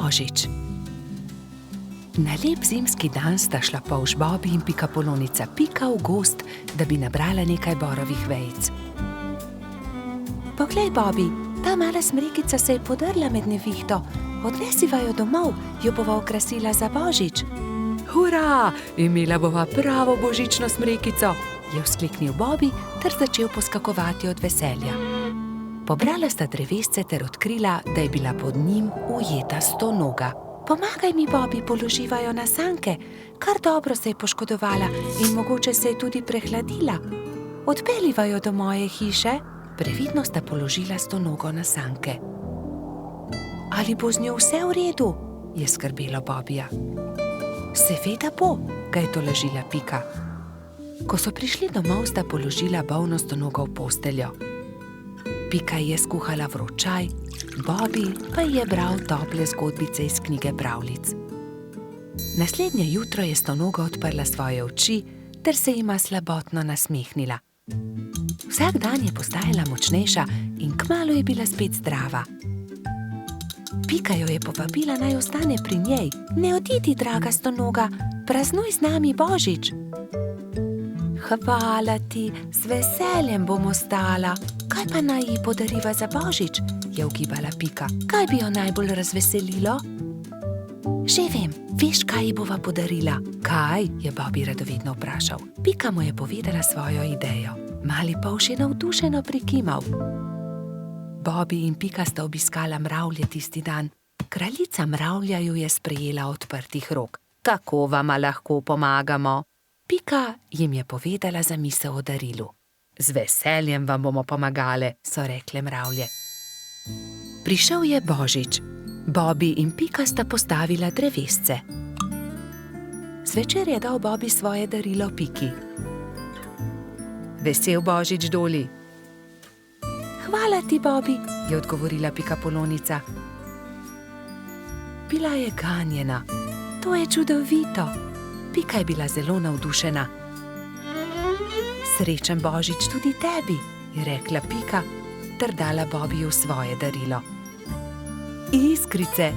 Božič. Na lep zimski dan sta šla polž Bobi in pikapolonica Pika v gozd, da bi nabrala nekaj borovih vejic. Poglej, Bobi, ta mala smrekica se je podrla med nevihto. Odnesiva jo domov, jo bova okrasila za Božič. Hura, imela bova pravo božično smrekico, je vzkliknil Bobi ter začel poskakovati od veselja. Pobrala sta drevesce ter odkrila, da je bila pod njim ujeta stonoga. Pomagaj mi, Bobi, položiva jo na sanke. Kar dobro se je poškodovala in mogoče se je tudi prehladila. Odpeljiva jo do moje hiše. Previdno sta položila stonogo na sanke. Ali bo z njo vse v redu? Je skrbelo Bobija. Seveda bo, ga je tolažila Pika. Ko so prišli domov, sta položila bolno stonogo v posteljo. Pika je skuhala vroč čaj, Bobi pa je bral tople zgodbice iz knjige pravljic. Naslednje jutro je stonoga odprla svoje oči ter se jima slabotno nasmehnila. Vsak dan je postajala močnejša in kmalu je bila spet zdrava. Pika jo je povabila, naj ostane pri njej. Ne odidi, draga stonoga, praznuj z nami Božič. Hvala ti, z veseljem bom ostala. Kaj pa naj ji podariva za Božič? Je ugibala Pika. Kaj bi jo najbolj razveselilo? Že vem, veš, kaj ji bova podarila? Kaj? Je Bobi radovedno vprašal. Pika mu je povedala svojo idejo. Mali polž je navdušeno prikimal. Bobi in Pika sta obiskala mravlje tisti dan. Kraljica mravlja ju je sprejela odprtih rok. Kako vama lahko pomagamo? Pika jim je povedala zamisel o darilu. Z veseljem vam bomo pomagale, so rekle mravlje. Prišel je Božič. Bobi in Pika sta postavila drevesce. Zvečer je dal Bobi svoje darilo Piki. Vesel Božič, Doli. Hvala ti, Bobi, je odgovorila pikapolonica. Bila je ganjena. To je čudovito. Pika je bila zelo navdušena. Srečen Božič tudi tebi, je rekla Pika ter dala Bobiju svoje darilo. Iskrice.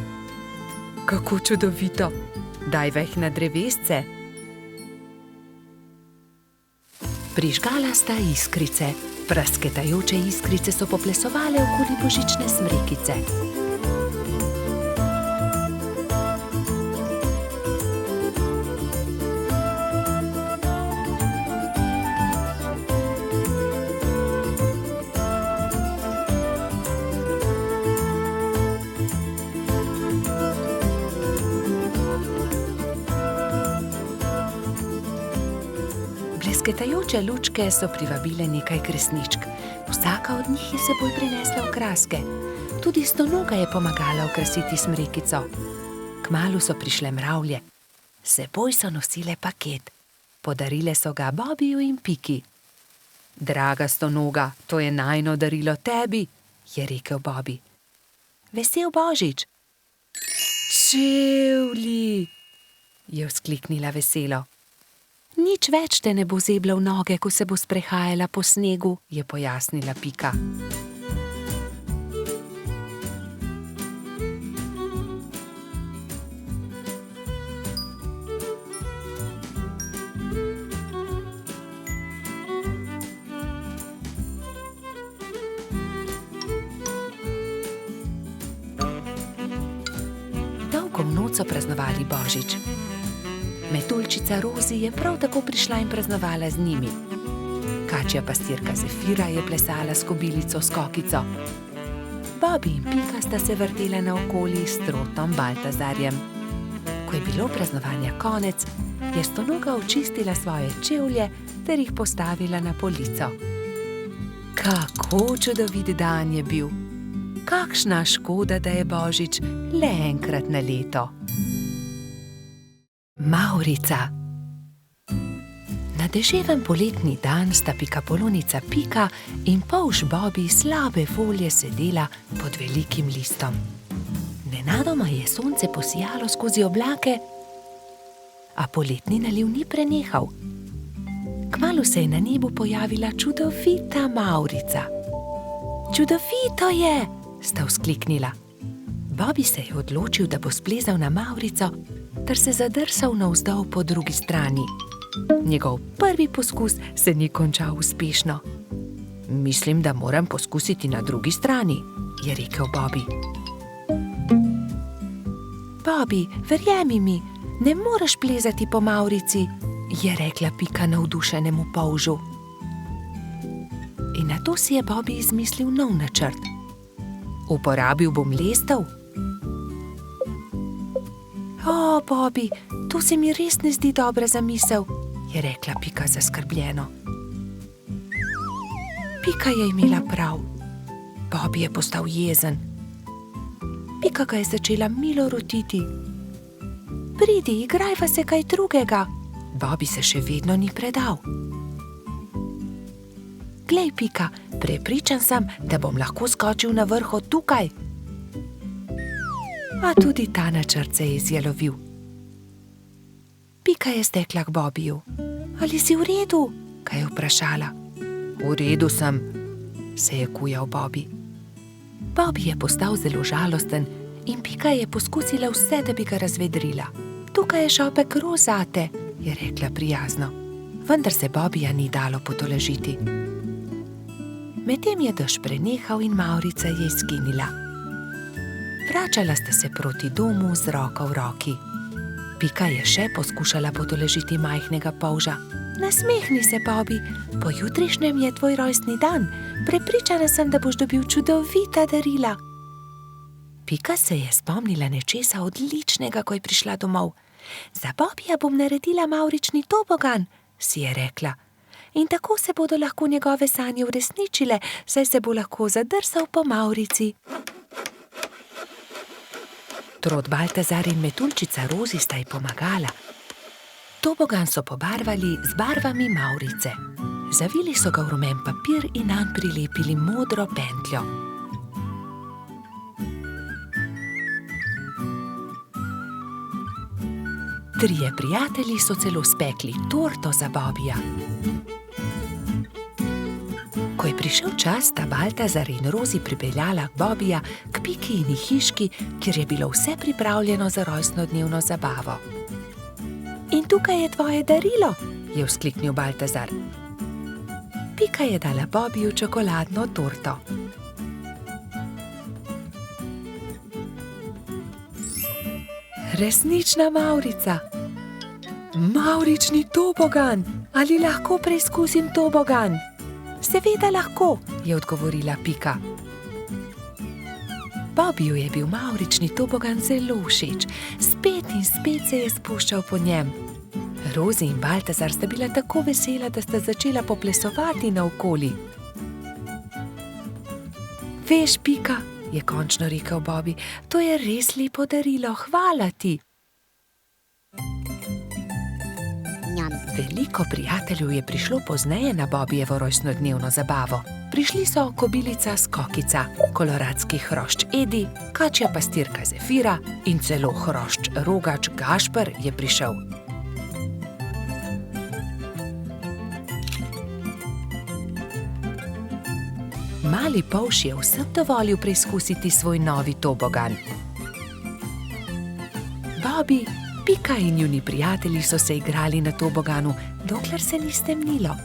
Kako čudovito. Daj veh na drevesce. Prižgala sta iskrice. Prasketajoče iskrice so poplesovale okoli božične smrekice. Blesketajoče lučke so privabile nekaj kresničk. Vsaka od njih je s seboj prinesla okraske. Tudi stonoga je pomagala okrasiti smrekico. Kmalu so prišle mravlje. S seboj so nosile paket. Podarile so ga Bobiju in Piki. Draga stonoga, to je najino darilo tebi, je rekel Bobi. Vesel Božič. Čevlji, je vzkliknila veselo. Nič več te ne bo zeblo v noge, ko se bo sprehajala po snegu, je pojasnila Pika. Dolgo noč so praznovali Božič. Metuljčica Rozi je prav tako prišla in praznovala z njimi. Kačja pastirka Zefira je plesala s kobilico Skokico. Bobi in Pika sta se vrtela naokoli s trotom Baltazarjem. Ko je bilo praznovanja konec, je stonoga očistila svoje čevlje ter jih postavila na polico. Kako čudovit dan je bil! Kakšna škoda, da je Božič le enkrat na leto. Mavrica. Na deževen poletni dan sta pikapolonica Pika in polž Bobi slabe volje sedela pod velikim listom. Nenadoma je sonce posijalo skozi oblake, a poletni naliv ni prenehal. Kmalu se je na nebu pojavila čudovita mavrica. Čudovito je, sta vzkliknila. Bobby se je odločil, da bo splezal na mavrico, ter se zadrsal navzdol po drugi strani. Njegov prvi poskus se ni končal uspešno. Mislim, da moram poskusiti na drugi strani, je rekel Bobby. Bobby, verjemi mi, ne moreš plezati po mavrici, je rekla Pika navdušenemu polžu. In nato si je Bobby izmislil nov načrt. Uporabil bom lestev. O, Bobby, to se mi res ne zdi dobra zamisel, je rekla Pika zaskrbljeno. Pika je imela prav. Bobby je postal jezen. Pika ga je začela milo rotiti. Pridi, igrajva se kaj drugega. Bobby se še vedno ni predal. Glej, Pika, prepričan sem, da bom lahko skočil na vrh od tukaj. A tudi ta načrt se je izjalovil. Pika je stekla k Bobbyju. Ali si v redu? Kaj je vprašala. V redu sem, se je kujal Bobby. Bobby je postal zelo žalosten in Pika je poskusila vse, da bi ga razvedrila. Tukaj je šopek rož zate, je rekla prijazno. Vendar se Bobbyja ni dalo potolažiti. Medtem je dež prenehal in mavrica je izginila. Vračala sta se proti domu z roko v roki. Pika je še poskušala potolažiti majhnega polža. Nasmehni se, Bobby, pojutrišnjem je tvoj rojstni dan. Prepričana sem, da boš dobil čudovita darila. Pika se je spomnila nečesa odličnega, ko je prišla domov. Za Bobbyja bom naredila mavrični tobogan, si je rekla. In tako se bodo lahko njegove sanje uresničile, saj se bo lahko zadrsal po mavrici. Trod Baltazar in metuljčica Rozi sta ji pomagala. Tobogan so pobarvali z barvami mavrice. Zavili so ga v rumen papir in nanj prilepili modro pentljo. Trije prijatelji so celo spekli torto za Bobbyja. Ko je prišel čas, sta Baltazar in Rozi pripeljala Bobbyja k Pikini hiški, kjer je bilo vse pripravljeno za rojstnodnevno zabavo. In tukaj je tvoje darilo, je vzkliknil Baltazar. Pika je dala Bobbyju čokoladno torto. Resnična mavrica. Mavrični tobogan. Ali lahko preizkusim tobogan? Seveda lahko, je odgovorila Pika. Bobbyju je bil mavrični tobogan zelo všeč. Spet in spet se je spuščal po njem. Rozi in Baltazar sta bila tako vesela, da sta začela poplesovati naokoli. Veš, Pika, je končno rekel Bobby, to je res lepo darilo, hvala ti. Veliko prijateljev je prišlo pozneje na Bobbyjevo rojstnodnevno zabavo. Prišli so kobilica Skokica, koloradski hrošč Edi, kačja pastirka Zefira in celo hrošč Rogač Gašper je prišel. Mali polž je vsem dovolil preizkusiti svoj novi tobogan. Bobby, Pika in njuni prijatelji so se igrali na toboganu, dokler se ni stemnilo.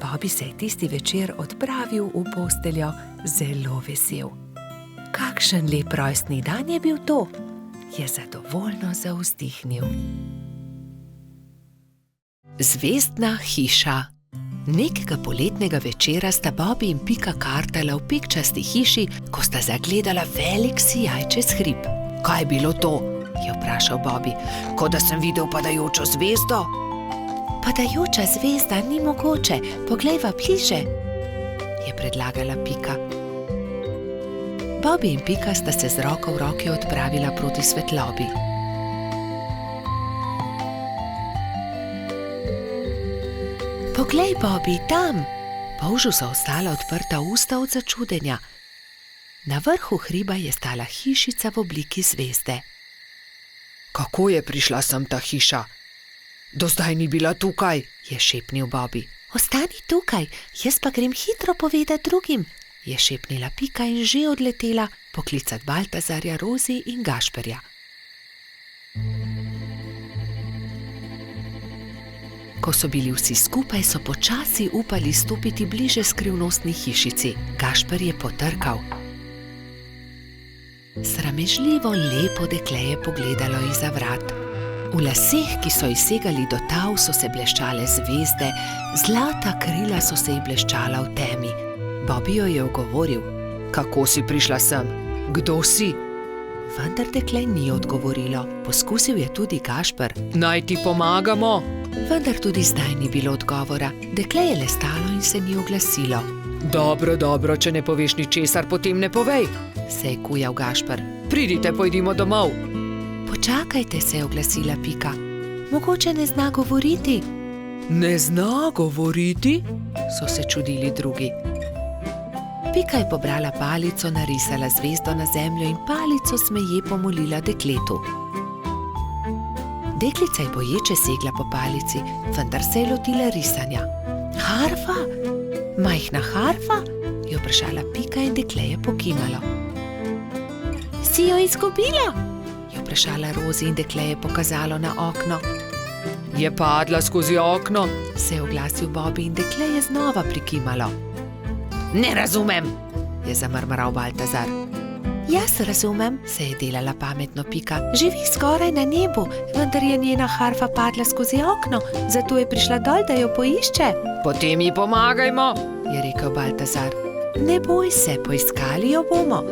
Bobby se je tisti večer odpravil v posteljo zelo vesel. Kakšen lep rojstni dan je bil to, je zadovoljno zavzdihnil. Zvezdna hiša. Nekega poletnega večera sta Bobby in Pika kartala v pikčasti hiši, ko sta zagledala velik sijaj čez hrib. Kaj je bilo to? Je vprašal Bobby. Kot da sem videl padajočo zvezdo. Padajoča zvezda ni mogoče, poglejva bliže, je predlagala Pika. Bobby in Pika sta se z roko v roki odpravila proti svetlobi. Poglej, Bobby, tam! Polžu so ostala odprta usta od začudenja. Na vrhu hriba je stala hišica v obliki zvezde. Kako je prišla sem ta hiša? Do zdaj ni bila tukaj, je šepnil Bobby. Ostani tukaj, jaz pa grem hitro povedati drugim, je šepnila Pika in že odletela poklicat Baltazarja, Rozi in Gašperja. Ko so bili vsi skupaj, so počasi upali stopiti bliže skrivnostni hišici. Gašper je potrkal. Sramežljivo lepo dekle je pogledalo izza vrat. V laseh, ki so ji segali do tav, so se bleščale zvezde, zlata krila so se ji bleščala v temi. Bobby jo je ogovoril. Kako si prišla sem? Kdo si? Vendar dekle ni odgovorilo. Poskusil je tudi Gašper. Naj ti pomagamo? Vendar tudi zdaj ni bilo odgovora. Dekle je le stalo in se ni oglasilo. Dobro, če ne poveš ničesar, potem ne povej, se je kujal Gašper. Pridite, pojdimo domov. Počakajte, se je oglasila Pika. Mogoče ne zna govoriti. Ne zna govoriti? So se čudili drugi. Pika je pobrala palico, narisala zvezdo na zemljo in palico smeje pomolila dekletu. Deklica je boječe segla po palici, vendar se je lotila risanja. Harfa? Majhna harfa? Je vprašala Pika in dekle je pokimalo. Si jo izgubila? Je vprašala Rozi in dekle je pokazalo na okno. Je padla skozi okno, se je oglasil Bobby in dekle je znova prikimalo. Ne razumem, je zamrmral Baltazar. Jaz razumem, se je delala pametno Pika. Živi skoraj na nebu, vendar je njena harfa padla skozi okno, zato je prišla dol, da jo poišče. Potem ji pomagajmo, je rekel Baltazar. Ne boj se, poiskali jo bomo,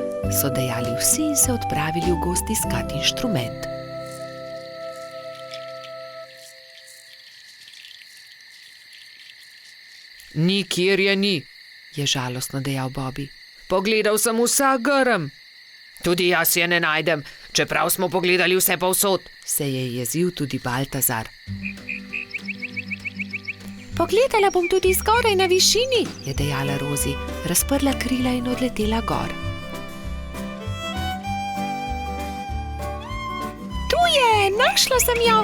so dejali vsi in se odpravili v gozd iskat inštrument. Nikjer je ni, je žalostno dejal Bobby. Pogledal sem vsak grm. Tudi jaz je ne najdem, čeprav smo pogledali vse povsod, se je jezil tudi Baltazar. Pogledala bom tudi zgoraj na višini, je dejala Rozi, razprla krila in odletela gor. Tu je, našla sem jo,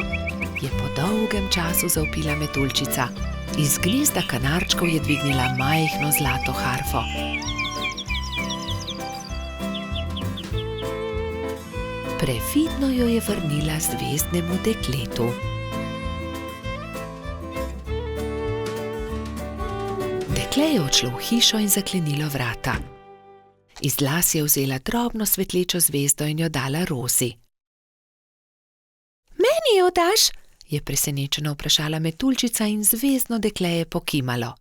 je po dolgem času zavpila metuljčica. Iz gnezda kanarčkov je dvignila majhno zlato harfo. Previdno jo je vrnila zvezdnemu dekletu. Dekle je odšlo v hišo in zaklenilo vrata. Iz las je vzela drobno svetlečo zvezdo in jo dala Rozi. Meni jo daš? Je presenečeno vprašala metuljčica in zvezdno dekle je pokimalo.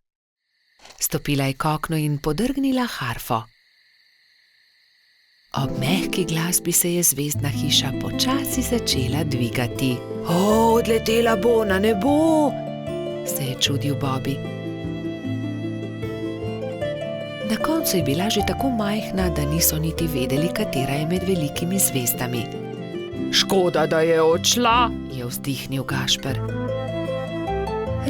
Stopila je k oknu in podrgnila harfo. Ob mehki glasbi se je zvezdna hiša počasi začela dvigati. Odletela bo na nebo, se je čudil Bobby. Na koncu je bila že tako majhna, da niso niti vedeli, katera je med velikimi zvezdami. Škoda, da je odšla, je vzdihnil Gašper.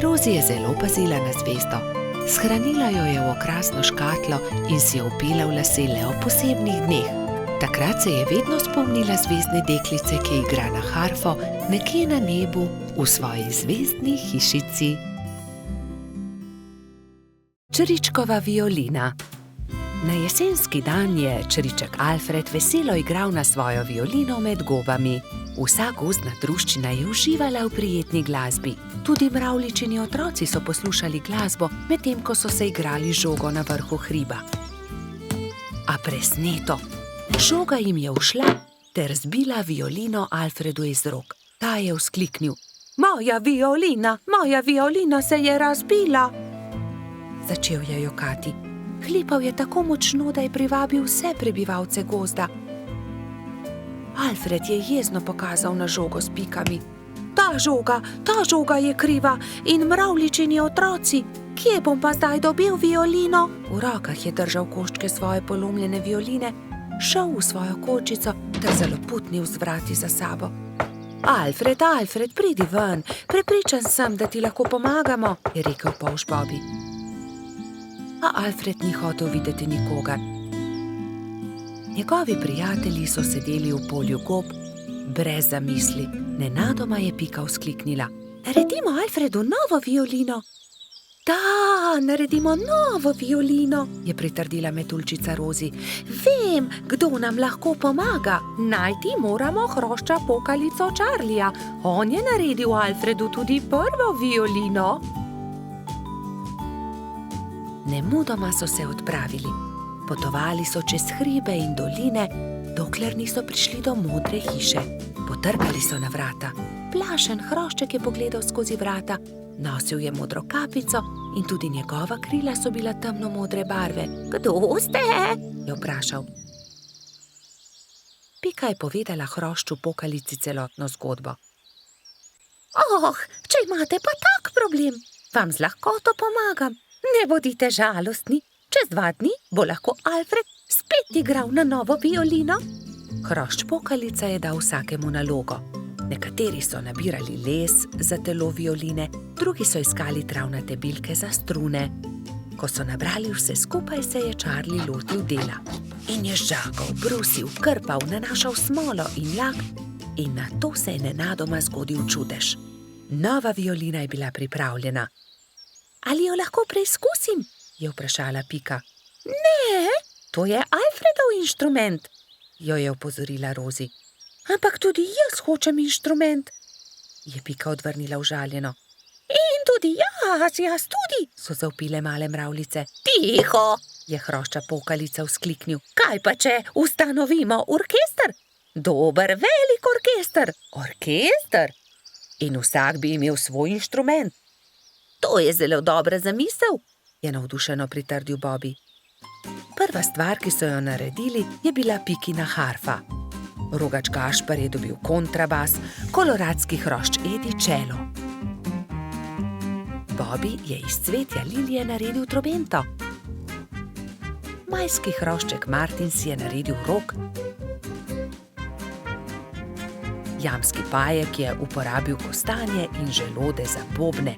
Rozi je zelo pazila na zvezdo. Shranila jo je v okrasno škatlo in si jo vpela v lase le ob posebnih dneh. Takrat se je vedno spomnila zvezdne deklice, ki igra na harfo nekje na nebu v svoji zvezdni hišici. Čričkova violina. Na jesenski dan je čriček Alfred veselo igral na svojo violino med gobami. Vsa gozdna druščina je uživala v prijetni glasbi. Tudi mravljičini otroci so poslušali glasbo, medtem ko so se igrali žogo na vrhu hriba. A presneto! Žoga jim je ušla ter zbila violino Alfredu iz rok. Ta je vzkliknil. Moja violina se je razbila! Začel je jokati. Hlipal je tako močno, da je privabil vse prebivalce gozda. Alfred je jezno pokazal na žogo s pikami. Ta žoga je kriva in mravljičini otroci. Kje bom pa zdaj dobil violino? V rokah je držal koščke svoje polomljene violine, šel v svojo kočico ter zaloputnil z vrati za sabo. Alfred, pridi ven, prepričan sem, da ti lahko pomagamo, je rekel polž Bobby. A Alfred ni hotel videti nikogar. Njegovi prijatelji so sedeli v polju gob, brez zamisli. Nenadoma je Pika vzkliknila. Naredimo Alfredu novo violino. Da, naredimo novo violino, je pritrdila metuljčica Rozi. Vem, kdo nam lahko pomaga. Najti moramo hrošča pokalico Charlija. On je naredil Alfredu tudi prvo violino. Nemudoma so se odpravili. Potovali so čez hribe in doline, dokler niso prišli do modre hiše. Potrkali so na vrata. Plašen hrošček je pogledal skozi vrata. Nosil je modro kapico in tudi njegova krila so bila temno-modre barve. Kdo ste? Je vprašal. Pika je povedala hrošču pokalici celotno zgodbo. Če imate pa tak problem, vam z lahkoto pomagam. Ne bodite žalostni. Čez 2 dni bo lahko Alfred spet igral na novo violino. Hrošč pokalica je dal vsakemu nalogo. Nekateri so nabirali les za telo violine, drugi so iskali travnate bilke za strune. Ko so nabrali vse skupaj, se je Charlie lotil dela. In je žagal, brusil, krpal, nanašal smolo in lak in nato se je nenadoma zgodil čudež. Nova violina je bila pripravljena. Ali jo lahko preizkusim? Je vprašala Pika. Ne, to je Alfredov inštrument, jo je opozorila Rozi. Ampak tudi jaz hočem inštrument, je Pika odvrnila užaljeno. In tudi jaz tudi, so zavpile male mravljice. Tiho, je hrošča pokalica vzkliknil. Kaj pa če ustanovimo orkester? Dober, velik orkester. Orkester? In vsak bi imel svoj inštrument. To je zelo dobra zamisel, je navdušeno pritrdil Bobby. Prva stvar, ki so jo naredili, je bila Pikina harfa. Rogač Gašper je dobil kontrabas, koloradski hrošč Edi čelo. Bobby je iz cvetja lilije naredil trobento. Majski hrošček Martin si je naredil rog. Jamski pajek je uporabil kostanje in želode za bobne.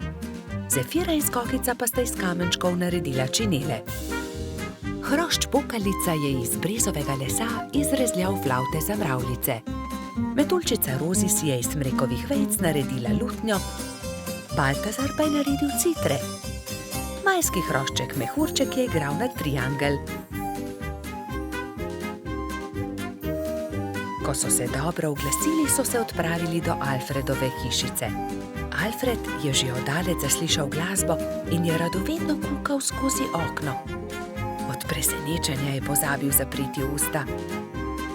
Zefira in Skokica pa sta iz kamenčkov naredila činele. Hrošč pokalica je iz brezovega lesa izrezljal flavte za mravljice. Metuljčica Rozi si je iz smrekovih vejic naredila lutnjo, Baltazar pa je naredil citre. Majski hrošček Mehurček je igral na triangel. Ko so se dobro oglasili, so se odpravili do Alfredove hišice. Alfred je že oddaleč zaslišal glasbo in je radovedno kukal skozi okno. Od presenečenja je pozabil zapreti usta.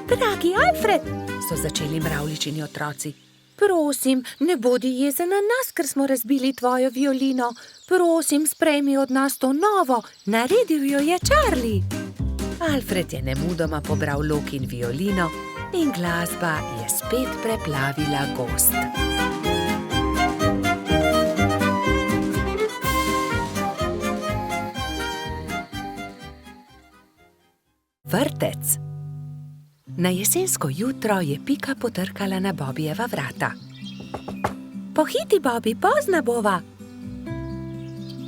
Dragi Alfred, so začeli mravljičini otroci. Prosim, ne bodi jezen na nas, ker smo razbili tvojo violino. Prosim, sprejmi od nas to novo. Naredil jo je Charlie. Alfred je nemudoma pobral lok in violino in glasba je spet preplavila gozd. Vrtec. Na jesensko jutro je Pika potrkala na Bobbyjeva vrata. Pohiti, Bobby, pozna bova.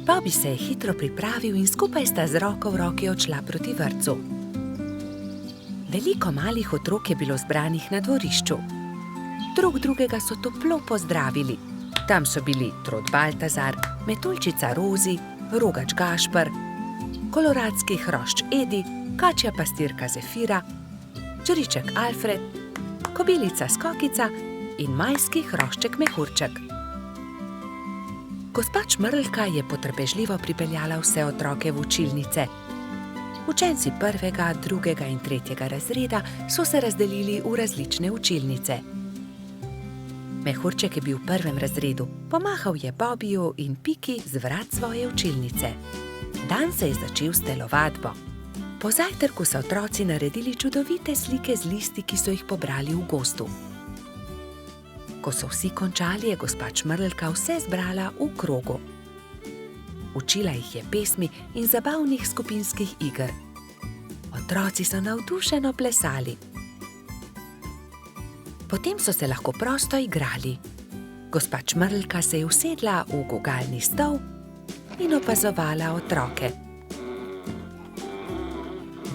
Bobby se je hitro pripravil in skupaj sta z roko v roki odšla proti vrtcu. Veliko malih otrok je bilo zbranih na dvorišču. Drug drugega so toplo pozdravili. Tam so bili Trod Baltazar, Metuljčica Rozi, Rogač Gašper, koloradski hrošč Edi, kačja pastirka Zefira, čriček Alfred, kobilica Skokica in majski hrošček Mehurček. Gospa Čmrlka je potrpežljivo pripeljala vse otroke v učilnice. Učenci 1., 2. in 3. razreda so se razdelili v različne učilnice. Mehurček je bil v 1. razredu, pomahal je Bobbyju in Piki z vrat svoje učilnice. Dan se je začel s telovadbo. Po zajtrku so otroci naredili čudovite slike z listi, ki so jih pobrali v gozdu. Ko so vsi končali, je gospa Čmrlka vse zbrala v krogu. Učila jih je pesmi in zabavnih skupinskih iger. Otroci so navdušeno plesali. Potem so se lahko prosto igrali. Gospa Čmrlka se je usedla v gugalni stol in opazovala otroke.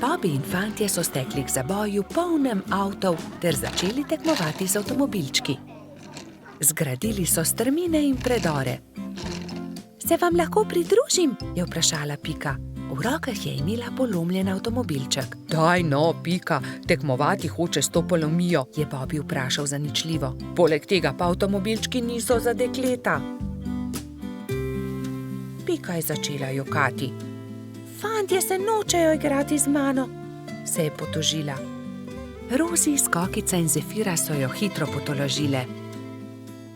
Bobby in fantje so stekli k zaboju polnem avtov ter začeli tekmovati z avtomobilčki. Zgradili so strmine in predore. Se vam lahko pridružim? Je vprašala Pika. V rokah je imela polomljen avtomobilček. Daj no, Pika, tekmovati hoče s to polomijo, je Bobby vprašal zaničljivo. Poleg tega pa avtomobilčki niso za dekleta. Pika je začela jokati. Fantje se nočejo igrati z mano, se je potožila. Rozi, Skokica in Zefira so jo hitro potolažile.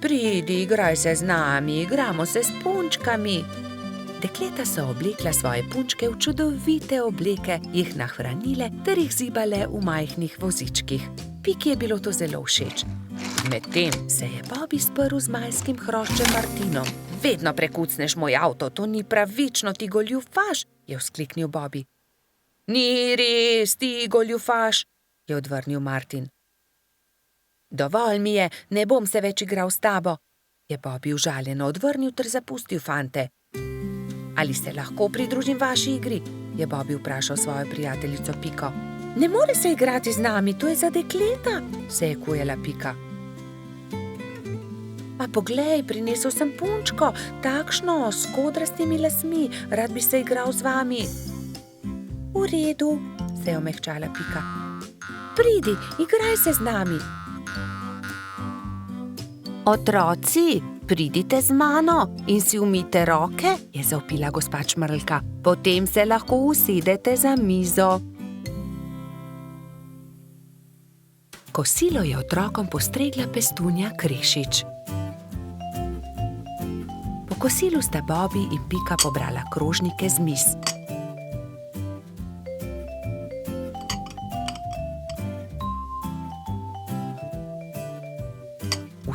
Pridi, igraj se z nami, igramo se s punčkami. Dekleta so oblekla svoje punčke v čudovite obleke, jih nahranile ter jih zibale v majhnih vozičkih. Piki je bilo to zelo všeč. Medtem se je Bobby sprl z majskim hroščem Martinom. Vedno prekucneš moj avto, to ni pravično, ti goljufaš, je vzkliknil Bobby. Ni res, ti goljufaš, je odvrnil Martin. Dovolj mi je, ne bom se več igral s tabo, je Bobby užaljeno odvrnil ter zapustil fante. Ali se lahko pridružim vaši igri? Je Bobby vprašal svojo prijateljico Piko. Ne more se igrati z nami, to je za dekleta, se je kujala Pika. A poglej, prinesel sem punčko, takšno, s kodrastimi lasmi, rad bi se igral z vami. V redu, se je omehčala Pika. Pridi, igraj se z nami. Otroci, pridite z mano in si umijte roke, je zavpila gospa Čmrlka. Potem se lahko usedete za mizo. Kosilo je otrokom postregla pestunja Krešič. Po kosilu sta Bobby in Pika pobrala krožnike z miz.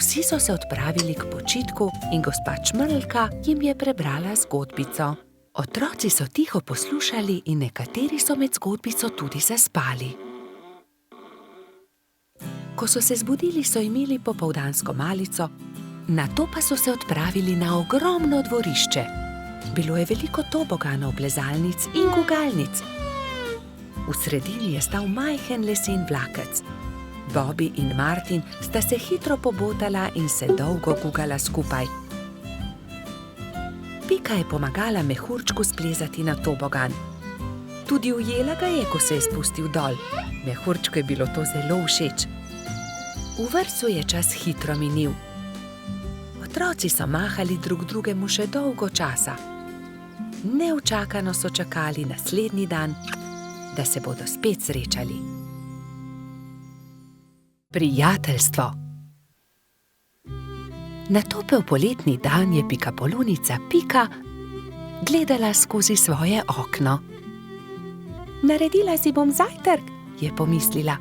Vsi so se odpravili k počitku in gospa Čmrlka jim je prebrala zgodbico. Otroci so tiho poslušali in nekateri so med zgodbico tudi zaspali. Ko so se zbudili, so imeli popoldansko malico, nato pa so se odpravili na ogromno dvorišče. Bilo je veliko toboganov, plezalnic in gugalnic. V sredini je stal majhen lesen vlakec. Bobby in Martin sta se hitro pobotala in se dolgo gugala skupaj. Pika je pomagala mehurčku splezati na tobogan. Tudi ujela ga je, ko se je spustil dol. Mehurčku je bilo to zelo všeč. V vrtcu je čas hitro minil. Otroci so mahali drug drugemu še dolgo časa. Neučakano so čakali naslednji dan, da se bodo spet srečali. Prijateljstvo. Na topel poletni dan je pikapolonica Pika gledala skozi svoje okno. Naredila si bom zajtrk, je pomislila.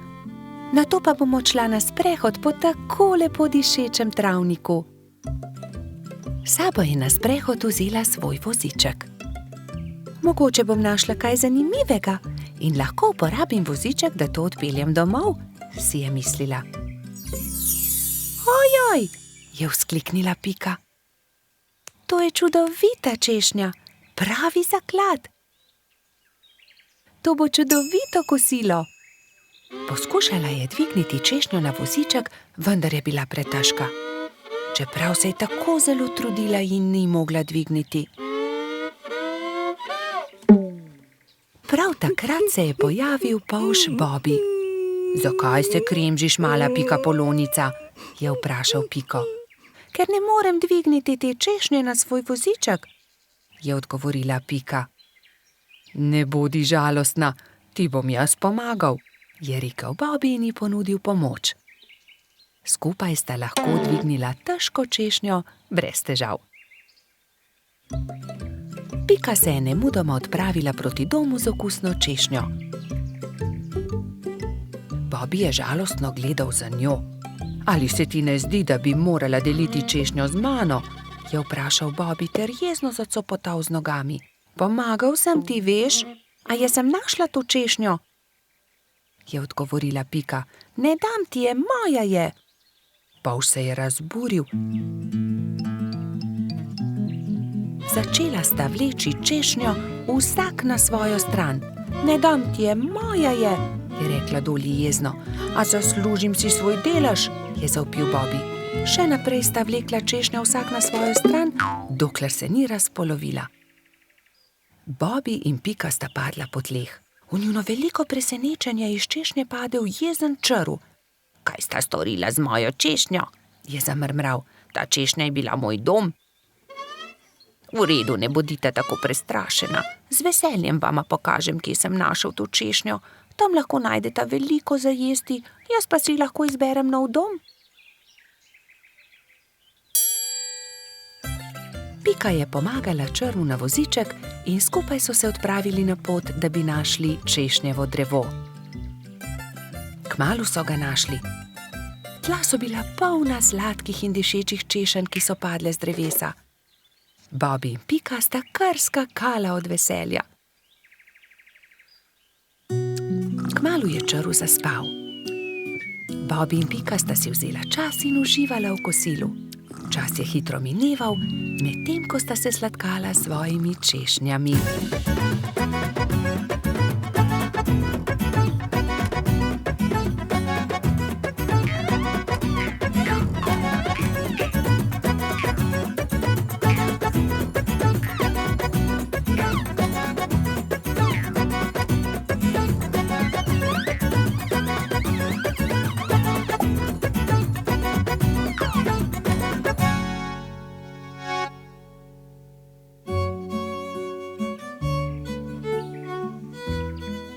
Nato pa bom odšla na sprehod po tako lepo dišečem travniku. S sabo je na sprehod vzela svoj voziček. Mogoče bom našla kaj zanimivega in lahko uporabim voziček, da to odpeljem domov, si je mislila. Ojoj, je vzkliknila Pika. To je čudovita češnja, pravi zaklad. To bo čudovito kosilo. Poskušala je dvigniti češnjo na voziček, vendar je bila pretežka. Čeprav se je tako zelo trudila in ni mogla dvigniti. Prav takrat se je pojavil polž Bobby. Zakaj se kremžiš, mala pikapolonica? Je vprašal Piko. Ker ne morem dvigniti te češnje na svoj voziček, je odgovorila Pika. Ne bodi žalostna, ti bom jaz pomagal, je rekel Bobby in ji ponudil pomoč. Skupaj sta lahko dvignila težko češnjo brez težav. Pika se je nemudoma odpravila proti domu z okusno češnjo. Bobby je žalostno gledal za njo. Ali se ti ne zdi, da bi morala deliti češnjo z mano? Je vprašal Bobby ter jezno zacopotal z nogami. Pomagal sem ti, veš, a jaz sem našla to češnjo? Je odgovorila Pika. Ne dam ti je, moja je. Polž se je razburil. Začela sta vleči češnjo vsak na svojo stran. Ne dam ti je, moja je rekla Dolly jezno. A zaslužim si svoj delež, je zavpil Bobby. Še naprej sta vlekla češnjo vsak na svojo stran, dokler se ni razpolovila. Bobby in Pika sta padla po tleh. V njuno veliko presenečenje iz češnje padel jezen črv. Kaj sta storila z mojo češnjo? Je zamrmral. Ta češnja je bila moj dom. V redu, ne bodite tako prestrašena. Z veseljem vama pokažem, kje sem našel to češnjo. Tam lahko najdeta veliko za jesti, jaz pa si lahko izberem nov dom. Pika je pomagala črvu na voziček in skupaj so se odpravili na pot, da bi našli češnjevo drevo. Kmalu so ga našli. Tla so bila polna sladkih in dišečih češenj, ki so padle z drevesa. Bobby in Pika sta kar skakala od veselja. Kmalu je črv zaspal. Bobby in Pika sta si vzela čas in uživala v kosilu. Čas je hitro mineval, medtem ko sta se sladkala s svojimi češnjami.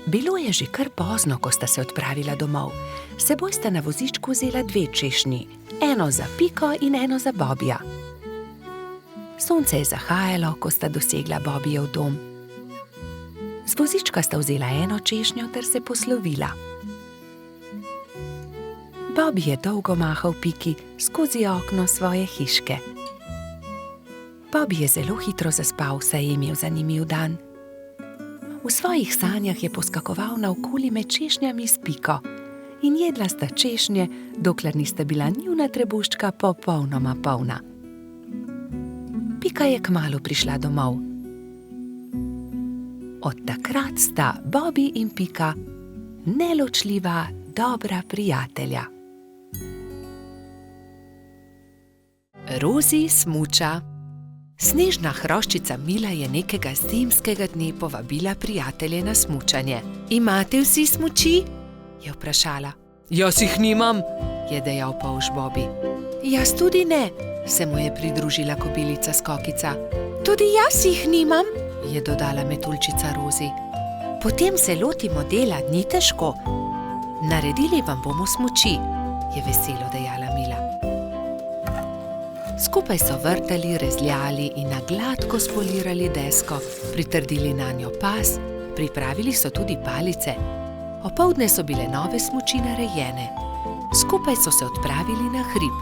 Bilo je že kar pozno, ko sta se odpravila domov. S seboj sta na vozičku vzela 2 češnji, eno za Piko in eno za Bobbyja. Sonce je zahajalo, ko sta dosegla Bobbyjev dom. Z vozička sta vzela eno češnjo ter se poslovila. Bobby je dolgo mahal Piki skozi okno svoje hiške. Bobby je zelo hitro zaspal, saj je imel zanimiv dan. V svojih sanjah je poskakoval naokoli med češnjami s Piko in jedla sta češnje, dokler nista bila njuna trebuščka popolnoma polna. Pika je kmalu prišla domov. Od takrat sta Bobby in Pika neločljiva, dobra prijatelja. Rozi smuča. Snežna hroščica Mila je nekega zimskega dne povabila prijatelje na smučanje. Imate vsi smuči? Je vprašala. Jaz jih nimam, je dejal polž Bobby. Jaz tudi ne, se mu je pridružila kobilica Skokica. Tudi jaz jih nimam, je dodala metuljčica Rozi. Potem se lotimo dela, ni težko. Naredili vam bomo smuči, je veselo dejala Mila. Skupaj so vrtali, rezljali in na gladko spolirali desko, pritrdili nanjo pas, pripravili so tudi palice. Opoldne so bile nove smuči narejene. Skupaj so se odpravili na hrib.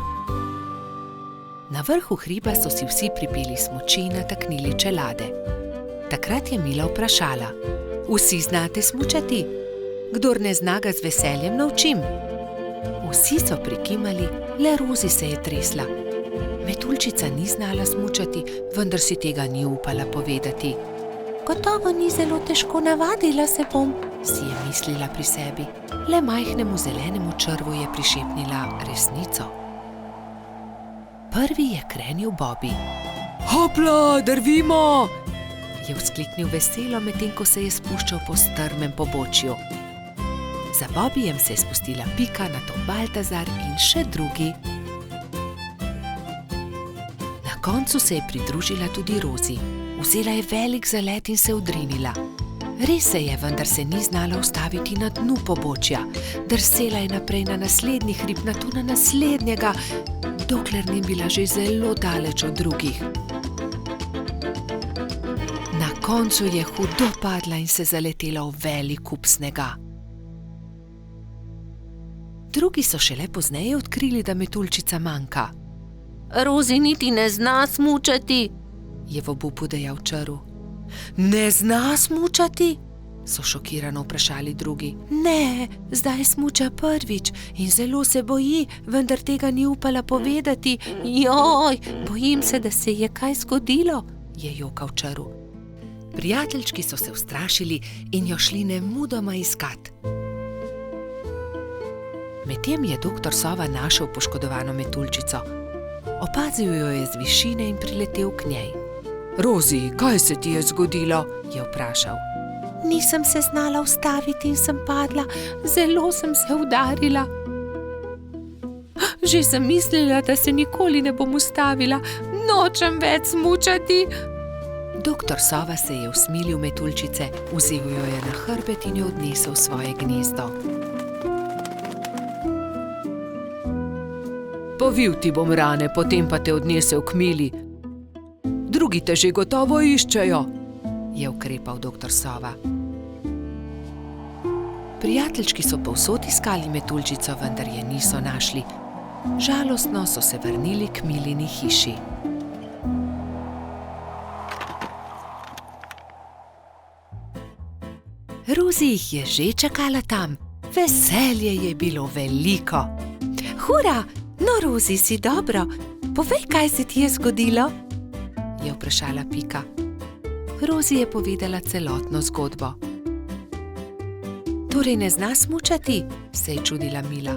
Na vrhu hriba so si vsi pripeli smuči in nataknili čelade. Takrat je Mila vprašala. Vsi znate smučati? Kdor ne zna, ga z veseljem naučim. Vsi so prikimali, le Rozi se je tresla. Metuljčica ni znala smučati, vendar si tega ni upala povedati. Gotovo ni zelo težko, navadila se bom, si je mislila pri sebi. Le majhnemu zelenemu črvu je prišepnila resnico. Prvi je krenil Bobby. Hopla, drvimo! Je vzkliknil veselo, medtem ko se je spuščal po strmem pobočju. Za Bobbyjem se je spustila Pika, nato Baltazar in še drugi. Na koncu se je pridružila tudi Rozi. Vzela je velik zalet in se odrinila. Res se je, vendar se ni znala ustaviti na dnu pobočja. Drsela je naprej na naslednji hrib, nato na naslednjega, dokler ni bila že zelo daleč od drugih. Na koncu je hudo padla in se zaletela v velik kup snega. Drugi so šele pozneje odkrili, da metuljčica manjka. Rozi niti ne zna smučati, je v obupu dejal črv. Ne zna smučati? So šokirano vprašali drugi. Ne, zdaj smuča prvič in zelo se boji, vendar tega ni upala povedati. Joj, bojim se, da se je kaj zgodilo, je jokal črv. Prijateljčki so se ustrašili in jo šli nemudoma iskat. Medtem je doktor Sova našel poškodovano metuljčico. Opazil jo je z višine in priletel k njej. Rozi, kaj se ti je zgodilo? Je vprašal. Nisem se znala ustaviti in sem padla, zelo sem se udarila. Že sem mislila, da se nikoli ne bom ustavila, nočem več smučati. Doktor Sova se je usmilil metuljčice, vzel jo je na hrbet in jo odnesel v svoje gnezdo. Povil ti bom rane, potem pa te odnesel k Mili. Drugi te že gotovo iščejo, je ukrepal doktor Sova. Prijateljčki so povsod iskali metuljčico, vendar je niso našli. Žalostno so se vrnili k Milini hiši. Rozi jih je že čakala tam. Veselje je bilo veliko. Hura! No, Rozi, si dobro. Povej, kaj se ti je zgodilo? Je vprašala Pika. Rozi je povedala celotno zgodbo. Torej ne zna smučati? Se je čudila Mila.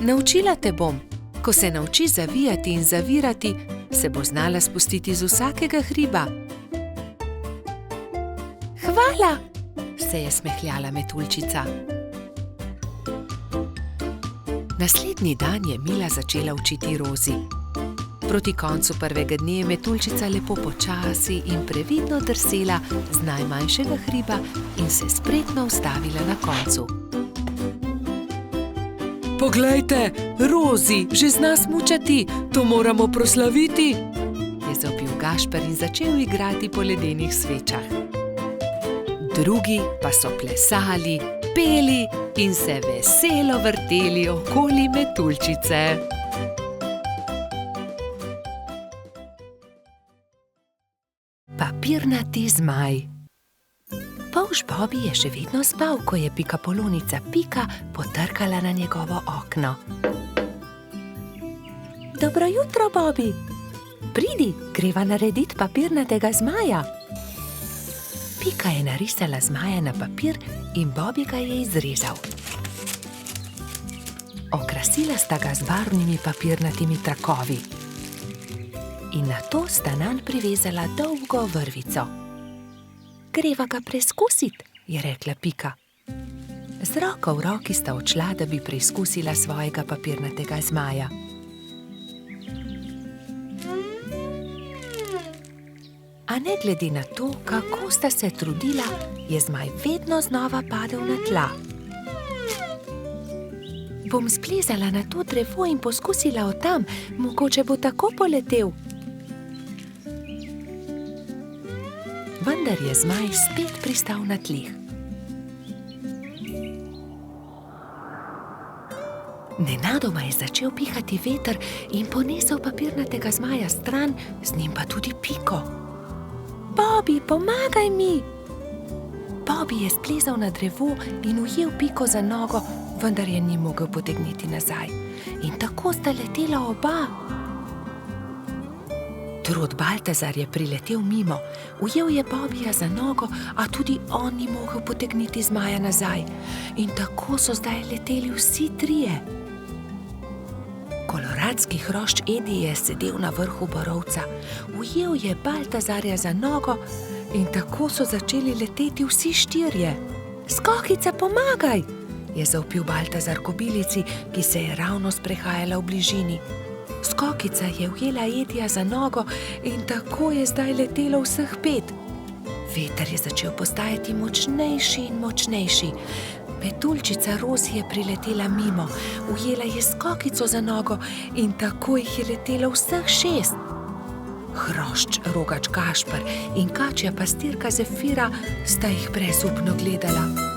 Naučila te bom. Ko se nauči zavijati in zavirati, se bo znala spustiti z vsakega hriba. Hvala! Se je smehljala metuljčica. Naslednji dan je Mila začela učiti Rozi. Proti koncu prvega dne je metuljčica lepo počasi in previdno drsela z najmanjšega hriba in se spretno ustavila na koncu. Poglejte, Rozi že zna smučati, to moramo proslaviti, je zavpil Gašper in začel igrati po ledenih svečah. Drugi pa so plesali, peli in se veselo vrteli okoli metuljčice. Papirnati zmaj. Polž Bobi je še vedno spal, ko je pikapolonica Pika potrkala na njegovo okno. Dobro jutro, Bobi! Pridi, greva narediti papirnatega zmaja. Pika je narisala zmaja na papir in Bobi ga je izrezal. Okrasila sta ga z barvnimi papirnatimi trakovi. In nato sta nanj privezala dolgo vrvico. Greva ga preizkusiti, je rekla Pika. Z roko v roki sta odšla, da bi preizkusila svojega papirnatega zmaja. A ne glede na to, kako sta se trudila, je zmaj vedno znova padel na tla. Bom splezala na to drevo in poskusila od tam, mogoče bo tako poletel. Vendar je zmaj spet pristal na tleh. Nenadoma je začel pihati veter in ponesel papirnatega zmaja stran, z njim pa tudi Piko. Bobi, pomagaj mi! Bobi je splezal na drevo in ujel Piko za nogo, vendar je ni mogel potegniti nazaj. In tako sta letela oba. Trud Baltazar je priletel mimo, ujel je Bobija za nogo, a tudi on ni mogel potegniti zmaja nazaj. In tako so zdaj leteli vsi trije. Koloradski hrošč Edi je sedel na vrhu borovca, ujel je Baltazarja za nogo in tako so začeli leteti vsi štirje. Skokica, pomagaj! Je zavpil Baltazar kobilici, ki se je ravno sprehajala v bližini. Skokica je ujela Edija za nogo in tako je zdaj letelo vseh 5. Veter je začel postajati močnejši in močnejši. Metuljčica Rozi je priletela mimo, ujela je Skokico za nogo in tako jih je letelo vseh 6. Hrošč Rogač Gašper in kačja pastirka Zefira sta jih brezupno gledala.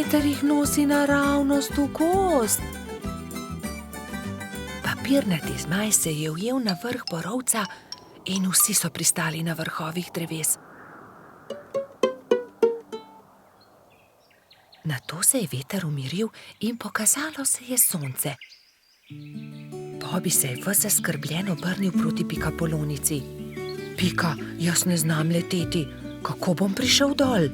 veter jih nosi naravnost v gozd. Papirnati zmaj se je ujel na vrh borovca in vsi so pristali na vrhovih dreves. Nato se je veter umiril in pokazalo se je sonce. Bobby se je ves zaskrbljen obrnil proti Pikapolonici. Pika, jaz ne znam leteti, kako bom prišel dol?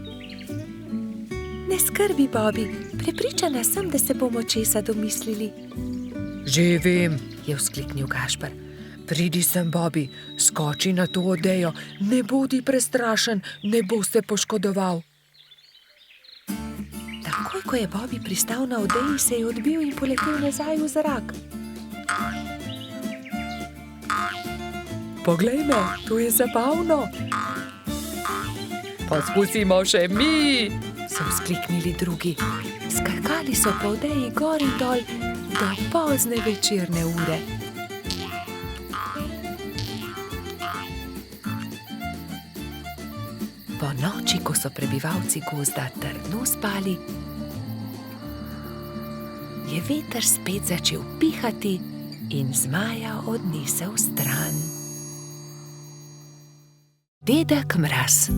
Ne skrbi, Bobby, prepričana sem, da se bomo česa domislili. Že vem, je vzkliknil Gašper. Pridi sem, Bobby, skoči na to odejo, ne bodi prestrašen, ne bo se poškodoval. Takoj, ko je Bobby pristal na odeji, se je odbil in poletel nazaj v zrak. Poglej me, to je zabavno. Poskusimo še mi, so vzkliknili drugi. Skakali so po odeji gor in dol do pozne večerne ure. Po noči, ko so prebivalci gozda trdno spali, je veter spet začel pihati in zmaja odnesel stran. Dedek Mraz.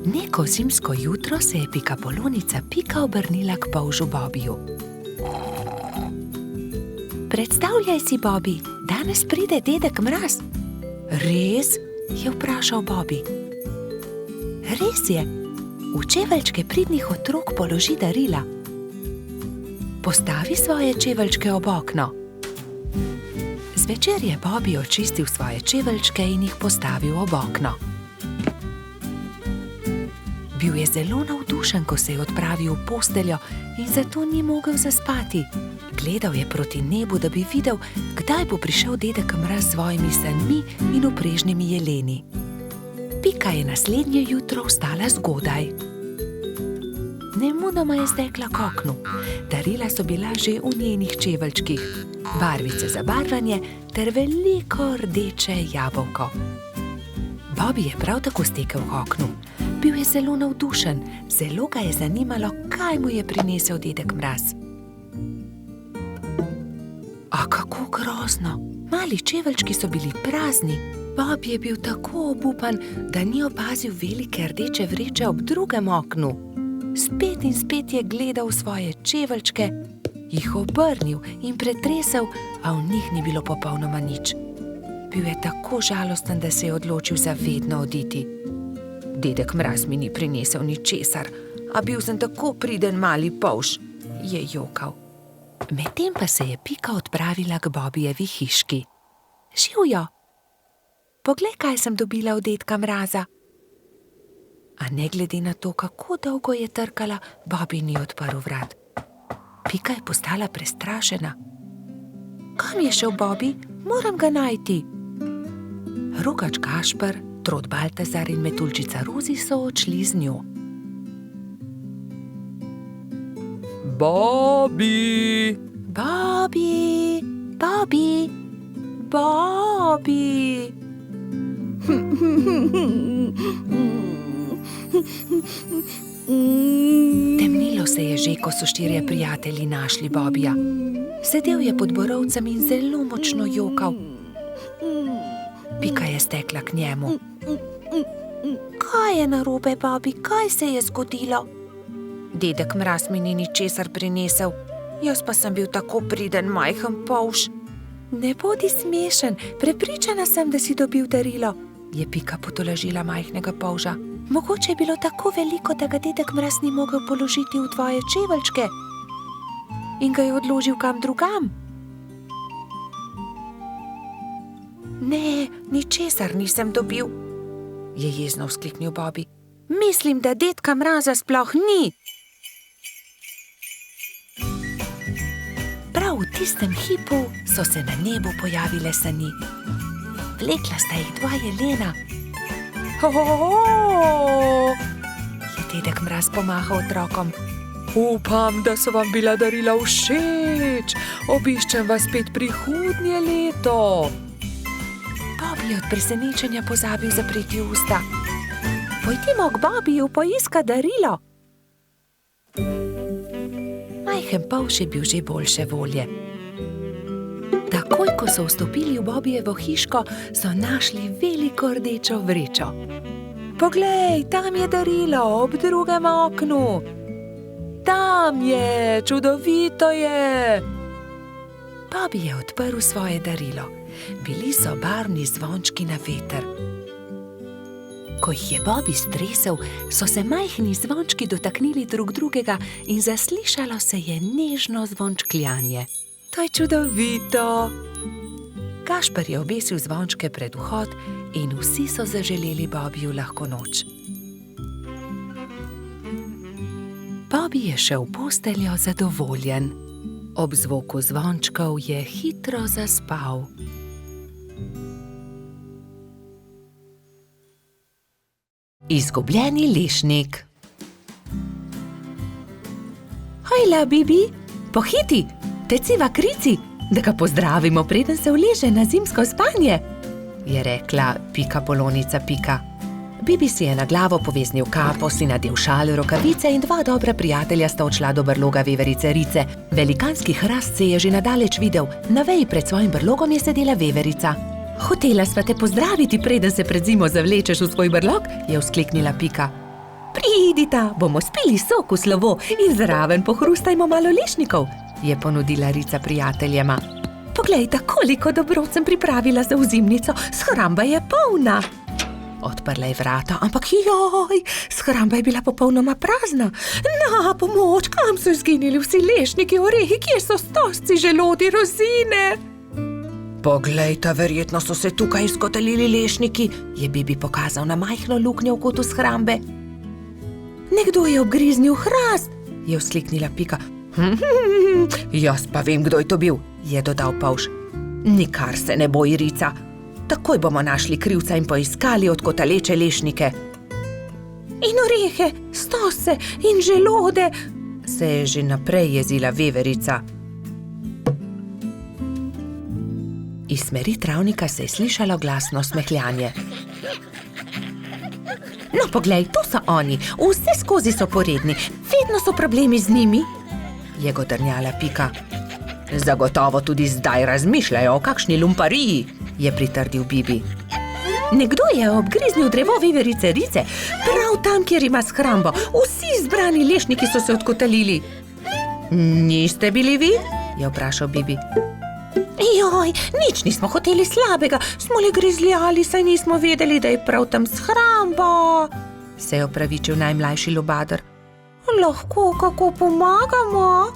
Neko zimsko jutro se je Pikapolonica Pika obrnila k polžu Bobbyju. Predstavljaj si, Bobby, danes pride dedek Mraz. Res? Je vprašal Bobby. Res je, v čeveljčke pridnih otrok položi darila. Postavi svoje čeveljčke ob okno. Zvečer je Bobby očistil svoje čeveljčke in jih postavil ob okno. Bil je zelo navdušen, ko se je odpravil v posteljo in zato ni mogel zaspati. Gledal je proti nebu, da bi videl, kdaj bo prišel dedek Mraz s svojimi sanmi in vprežnimi jeleni. Pika je naslednje jutro vstala zgodaj. Nemudoma je stekla k oknu. Darila so bila že v njenih čeveljčkih, barvice za barvanje ter veliko rdeče jabolko. Bobby je prav tako stekel k oknu. Bil je zelo navdušen, zelo ga je zanimalo, kaj mu je prinesel dedek Mraz. A kako grozno! Mali čeveljčki so bili prazni. Bobby je bil tako obupan, da ni opazil velike rdeče vreče ob drugem oknu. Spet in spet je gledal svoje čeveljčke, jih obrnil in pretresel, a v njih ni bilo popolnoma nič. Bil je tako žalosten, da se je odločil za vedno oditi. Dedek Mraz mi ni prinesel ničesar, a bil sem tako priden mali polž, je jokal. Medtem pa se je Pika odpravila k Bobbyjevi hiški. Živjo! Poglej, kaj sem dobila od dedka Mraza. A ne glede na to, kako dolgo je trkala, Bobby ni odprl vrat. Pika je postala prestrašena. Kam je šel Bobby? Moram ga najti. Rogač Gašper, Trod Baltazar in Metuljčica Rozi so odšli z njo. Bobby! Bobby! Bobby! Bobby! Temnilo se je že, ko so štirje prijatelji našli Bobbyja. Sedel je pod borovcem in zelo močno jokal. Pika je stekla k njemu. Kaj je narobe, Bobby? Kaj se je zgodilo? Dedek Mraz mi ni ničesar prinesel. Jaz pa sem bil tako priden majhen polž. Ne bodi smešen, prepričana sem, da si dobil darilo, je Pika potolažila majhnega polža. Mogoče je bilo tako veliko, da ga dedek Mraz ni mogel položiti v tvoje čeveljčke in ga je odložil kam drugam. Ne, ničesar nisem dobil, je jezno vzkliknil Bobby. Mislim, da dedka Mraza sploh ni. Prav v tistem hipu so se na nebu pojavile sani. Vlekla sta jih dva jelena. Je dedek Mraz pomahal otrokom. Upam, da so vam bila darila všeč. Obiščem vas spet prihodnje leto. Bobby je od presenečenja pozabil zapreti usta. Pojdimo k Bobiju poiskat darilo. Majhen polž je bil že boljše volje. Takoj, ko so vstopili v Bobijevo hiško, so našli veliko rdečo vrečo. Poglej, tam je darilo, ob drugem oknu. Tam je, čudovito je. Bobi je odprl svoje darilo. Bili so barvni zvončki na veter. Ko jih je Bobi stresel, so se majhni zvončki dotaknili drug drugega in zaslišalo se je nežno zvončkljanje. To je čudovito. Gašper je obesil zvončke pred vhod in vsi so zaželeli Bobiju lahko noč. Bobi je šel v posteljo zadovoljen. Ob zvoku zvončkov je hitro zaspal. Izgubljeni lešnik. Hojla, Bibi, pohiti, teciva krici, da ga pozdravimo, preden se uleže na zimsko spanje, je rekla Pika Polonica Pika. Bibi si je na glavo poveznil kapo, si nadel šal, rokavice in dva dobra prijatelja sta odšla do brloga veverice Rice. Velikanski hrast se je že nadaleč videl, na veji pred svojim brlogom je sedela veverica. Hotela sva te pozdraviti, preden se pred zimo zavlečeš v svoj brlog, je vzkliknila Pika. Pridita, bomo spili sok v slovo in zraven pohrustajmo malo lešnikov, je ponudila Rica prijateljema. Poglejta, koliko dobrot sem pripravila za ozimnico, shramba je polna. Odprla je vrata, ampak joj, shramba je bila popolnoma prazna. Na pomoč, kam so izginili vsi lešniki, orehi, kje so stožci, želodi, rozine? Poglejta, verjetno so se tukaj izkotalili lešniki, je Bibi pokazal na majhno luknjo v kotu shrambe. Nekdo je obgriznil hrast, je vzkliknila Pika. Jaz pa vem, kdo je to bil, je dodal polž. Nikar se ne boj, Rica. Takoj bomo našli krivca in poiskali odkotaleče lešnike. In orehe, stose in želode, se je že naprej jezila veverica. Iz smeri travnika se je slišalo glasno smehljanje. No, poglej, to so oni, vse skozi so poredni, vedno so problemi z njimi, je godrnjala Pika. Zagotovo tudi zdaj razmišljajo o kakšni lumpariji, je pritrdil Bibi. Nekdo je obgriznil drevo veverice Rice, prav tam, kjer ima shrambo. Vsi zbrani lešniki so se odkotalili. Niste bili vi? Je vprašal Bibi. Joj, nič nismo hoteli slabega, smo le grizljali, saj nismo vedeli, da je prav tam shramba, se je opravičil najmlajši lubadar. Lahko kako pomagamo?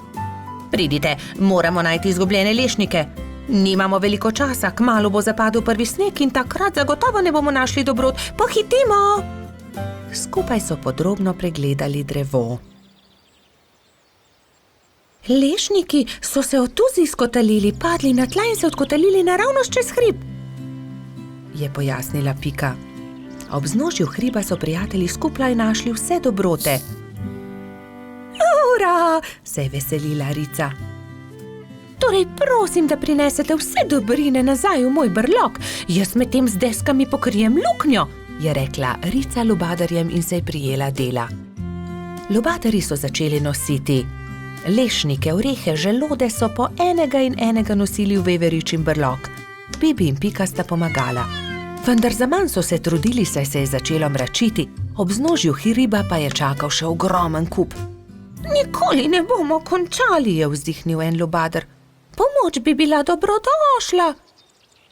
Pridite, moramo najti izgubljene lešnike. Nimamo veliko časa, kmalu bo zapadel prvi sneg in takrat zagotovo ne bomo našli dobrot. Pohitimo! Skupaj so podrobno pregledali drevo. Lešniki so se od tuzi izkotalili, padli na tla in se odkotalili naravnost čez hrib, je pojasnila Pika. Ob vznožju hriba so prijatelji skupaj našli vse dobrote. Ura, se je veselila Rica. Torej, prosim, da prinesete vse dobrine nazaj v moj brlog. Jaz med tem z deskami pokrijem luknjo, je rekla Rica lubadarjem in se je prijela dela. Lubadarji so začeli nositi lešnike, orehe, želode so po enega in enega nosili v veveričin brlog. Bibi in Pika sta pomagala. Vendar zaman so se trudili, saj se je začelo mračiti, ob vznožju hriba pa je čakal še ogromen kup. Nikoli ne bomo končali, je vzdihnil en lubadar. Pomoč bi bila dobrodošla,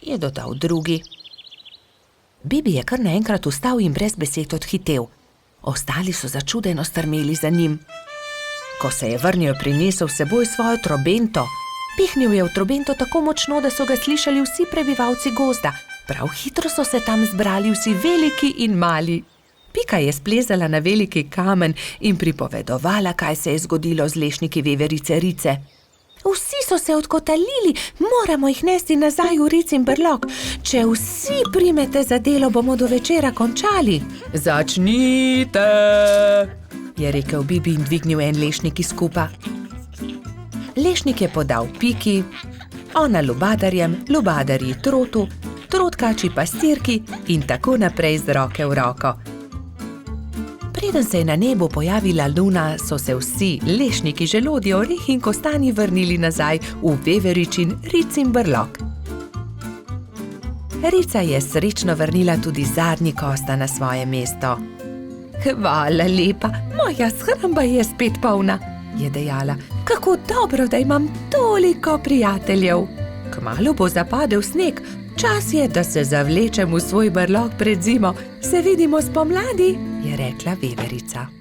je dodal drugi. Bibi je kar naenkrat vstal in brez besed odhitel. Ostali so začudeno strmeli za njim. Ko se je vrnil, prinesel s seboj svojo trobento. Pihnil je v trobento tako močno, da so ga slišali vsi prebivalci gozda. Prav hitro so se tam zbrali vsi veliki in mali. Pika je splezala na veliki kamen in pripovedovala, kaj se je zgodilo z lešniki veverice Rice. Vsi so se odkotalili, moramo jih nesti nazaj v Ricin brlog. Če vsi primete za delo, bomo do večera končali. Začnite, je rekel Bibi in dvignil en lešnik iz kupa. Lešnik je podal Piki, ona lubadarjem, lubadarji trotu, trotkači pastirki in tako naprej z roke v roko. Preden se je na nebu pojavila luna, so se vsi lešniki, želodje, orehi in kostanji vrnili nazaj v Veveričin Ricin brlog. Rica je srečno vrnila tudi zadnji kosta na svoje mesto. Hvala lepa, moja shramba je spet polna, je dejala. Kako dobro, da imam toliko prijateljev. Kmalu bo zapadel sneg, čas je, da se zavlečem v svoj brlog pred zimo. Se vidimo spomladi, je rekla Veverica.